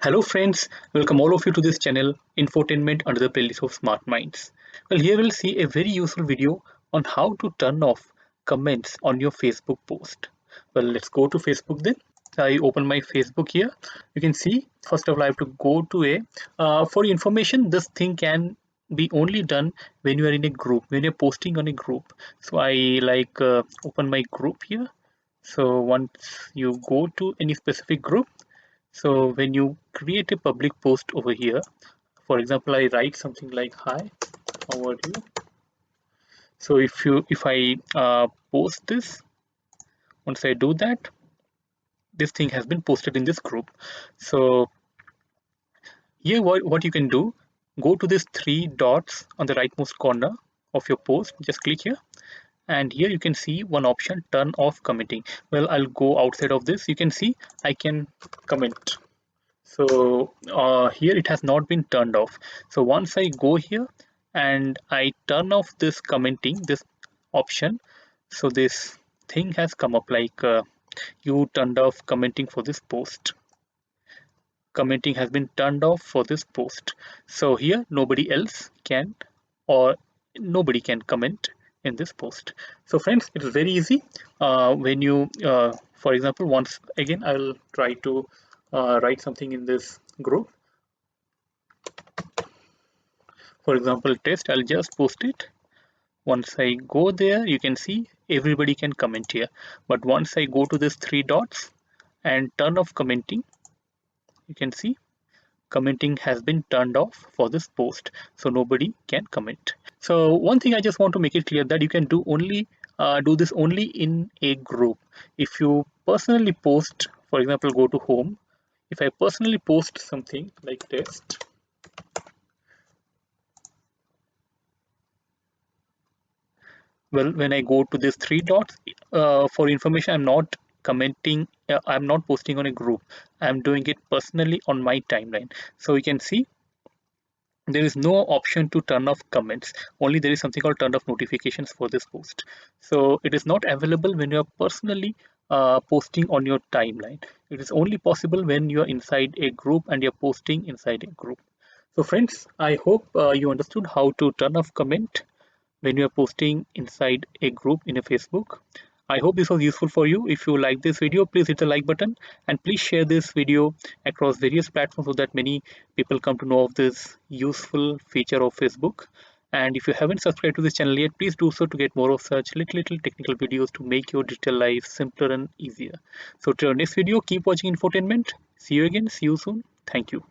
Hello friends, welcome all of you to this channel Infotainment under the playlist of Smart Minds. Well, here we'll see a very useful video on how to turn off comments on your Facebook post. Well, let's go to Facebook then. I open my Facebook here. You can see first of all I have to go to for your information, this thing can be only done when you are in a group, when you're posting on a group. So I open my group here. So once you go to any specific group, so when you create a public post over here, for example, I write something like, "Hi, how are you?" So if I post this, once I do that, this thing has been posted in this group. So here, what you can do, go to these three dots on the rightmost corner of your post. Just click here, and here you can see one option: turn off commenting. Well, I'll go outside of this. You can see I can comment. So here it has not been turned off. So once I go here and I turn off this commenting, this option, so this thing has come up like you turned off commenting for this post. Commenting has been turned off for this post. So here nobody else can, or nobody can comment in this post. So friends, it is very easy. When you for example, once again I'll try to write something in this group. For example, test, I'll just post it. Once I go there, you can see everybody can comment here. But once I go to this three dots and turn off commenting, you can see commenting has been turned off for this post, so nobody can comment. So one thing I just want to make it clear that you can do this only in a group. If you personally post, for example, go to home. If I personally post something like test, well, when I go to these three dots, for information, I'm not commenting, I'm not posting on a group. I'm doing it personally on my timeline. So you can see there is no option to turn off comments. Only there is something called turn off notifications for this post. So it is not available when you're personally posting on your timeline. It is only possible when you're inside a group and you're posting inside a group. So friends, I hope you understood how to turn off comment when you are posting inside a group in a Facebook. I hope this was useful for you. If you like this video, please hit the like button and please share this video across various platforms so that many people come to know of this useful feature of Facebook. And if you haven't subscribed to this channel yet, please do so to get more of such little technical videos to make your digital life simpler and easier. So till our next video, keep watching infotainment. See you again. See you soon. Thank you.